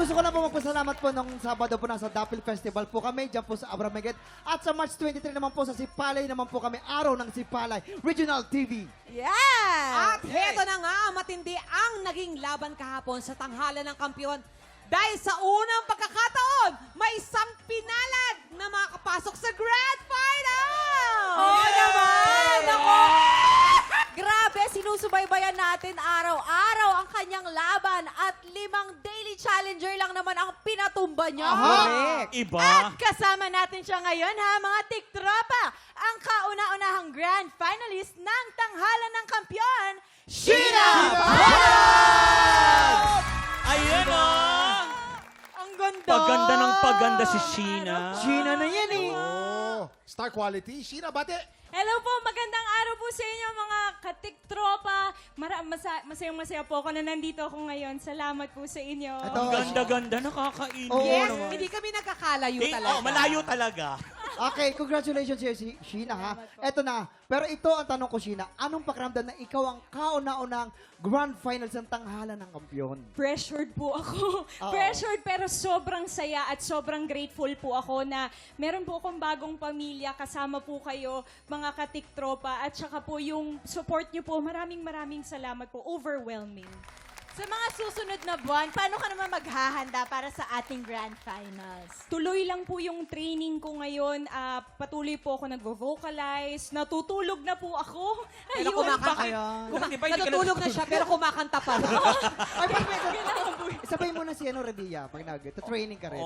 gusto ko lang po magpasalamat po nung Sabado po nasa Dapil Festival po kami, dyan po sa Abramaget. At sa March 23 naman po sa Sipalay naman po kami, Araw ng Sipalay, Regional TV. Yes! At heto na nga, matindi ang naging laban kahapon sa tanghalan ng kampiyon. Dahil sa unang pagkakataon, may isang pinalad na makakapasok sa Grand Final! Oo naman! Ako! Grabe, sinusubaybayan natin araw-araw ang kanyang laban at 5 daily challenger lang naman ang pinatumba niya. Correct. Iba. At kasama natin siya ngayon ha, mga tiktropa, ang kauna-unahang grand finalist ng tanghalan ng kampyon, Sheena! Ayan o. Ang ganda! Paganda ng paganda si Sheena. Sheena na yan eh. Oh, star quality. Sheena, bate. Hello po, magandang araw po sa inyo mga katiktropa. Masayang-masaya po ako na nandito ako ngayon. Salamat po sa inyo. Ito, Ang ganda-ganda, nakakainin. Oo, Yes, naman. hindi kami nagkakalayo Eh, talaga. oh, malayo talaga. Okay, congratulations sa'yo, Sheena ha. Eto na, pero ito ang tanong ko, Sheena. Anong pakiramdam na ikaw ang kauna-unang grand finals ng tanghalan ng kampyon? Pressured po ako. Pressured pero sobrang saya at sobrang grateful po ako na meron po akong bagong pamilya. Kasama po kayo, mga katiktropa. At saka po yung support nyo po. Maraming salamat po. Overwhelming. Sa mga susunod na buwan, paano ka naman maghahanda para sa ating grand finals? Tuloy lang po yung training ko ngayon. Patuloy po ako nagvo-vocalize. Natutulog na po ako. Pero Ayun. kumakanta. Di ba hindi ka Natutulog na siya, pero kumakanta pa rin. Ay, sabay mo na si Revilla pag training ka rin.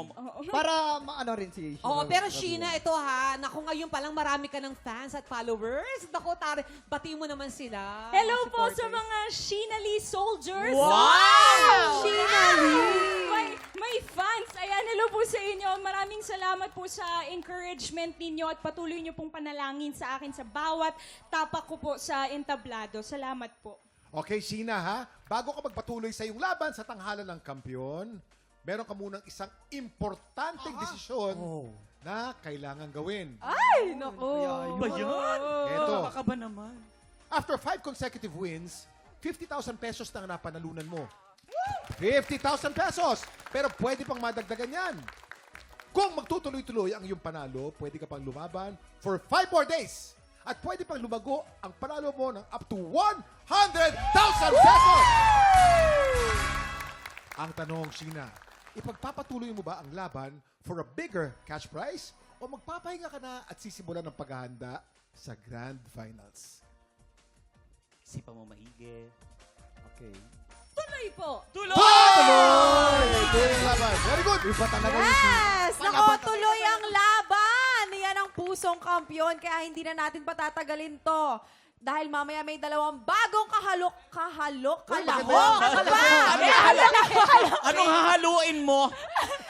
Para maano rin si Sheena. Oo, pero Sheena, ito ha, naku ngayon palang marami ka ng fans at followers. Naku, tari, bati mo naman sila. Hello po supporters. sa mga Sheena Lee soldiers. Wow! Sheena Lee! May fans. Ayan, hello po sa inyo. Maraming salamat po sa encouragement ninyo at patuloy nyo pong panalangin sa akin sa bawat tapak ko po sa entablado. Salamat po. Okay, Sheena ha. Bago ka magpatuloy sa iyong laban sa tanghalan ng kampyon, meron ka munang isang importanteng desisyon na kailangan gawin. Ay, naku! Ba yan? Eto. Baka ba naman? After 5 consecutive wins, 50,000 pesos na ang napanalunan mo. 50,000 pesos! Pero pwede pang madagdagan yan. Kung magtutuloy-tuloy ang iyong panalo, pwede ka pang lumaban for 5 more days. At pwede pang lumago ang panalo mo ng up to 100,000 pesos! Ang tanong, Sheena, ipagpapatuloy mo ba ang laban for a bigger cash prize o magpapahinga ka na at sisimulan ng paghahanda sa Grand Finals? Sipa mo maigi. Okay. Tuloy po. Tuloy! Tuloy! Tuloy ang laban. Very good! Iba talaga yung Sheena. Yes! Nako, tuloy ang laban! Yan ang pusong kampyon, kaya hindi na natin patatagalin to. Dahil mamaya may 2 bagong kalahok. Anong hahaluin mo?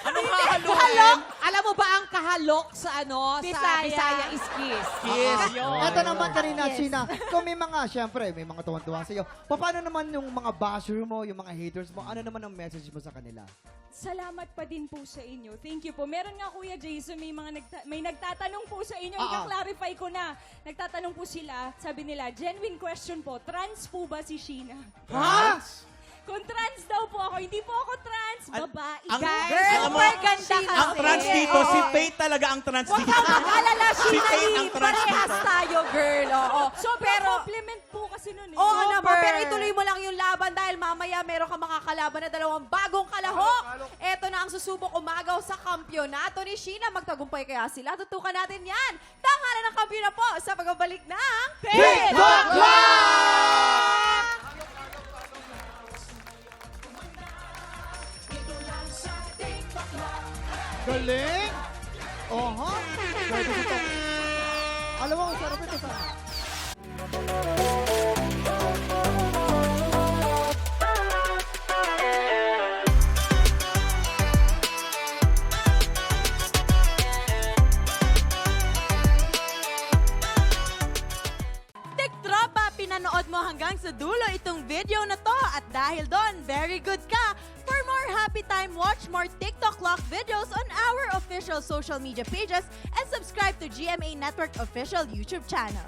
Anong hahaluin? Alam mo ba ang kahalok sa ano? Sa Bisaya. Bisaya is kiss. Kiss. Yun. Eto naman kanina, Sheena. Kung may mga, syempre, may mga tuwan-tuwa sa'yo. Paano naman yung mga basher mo, yung mga haters mo, ano naman ang message mo sa kanila? Salamat pa din po sa inyo. Thank you po. Meron nga Kuya Jason, may nagtatanong po sa inyo. I-clarify ko na. Nagtatanong po sila. Sabi nila, genuine question po, trans po ba si Sheena? Ha? Kung trans daw po ako, hindi po ako trans, babae. ang- Guys, Girl, Alam mo, super ganda ka. Ang trans dito, si Faith talaga ang trans Huwag dito. kang mag-alala, Si Sheena Faith Lee. ang trans Parehas dito. tayo, girl. Oo. sobrang compliment po kasi nun eh. Oo naman, pero ituloy mo lang yung laban dahil mamaya meron ka makakalaban na 2 bagong kalahok. Ito na ang susubok umagaw sa kampyonato ni Sheena. Magtagumpay kaya sila? Tutukan natin yan. Tanghalan ng kampyon na po sa pagbabalik ng TikTok Live! Galing! Oho! Pwede ito. Alam mo, sarap ito sa... Tiktropa, pinanood mo hanggang sa dulo itong video na to at dahil doon, very good ka. For more happy time, watch more TikTok Clock videos on our official social media pages and subscribe to GMA Network official YouTube channel.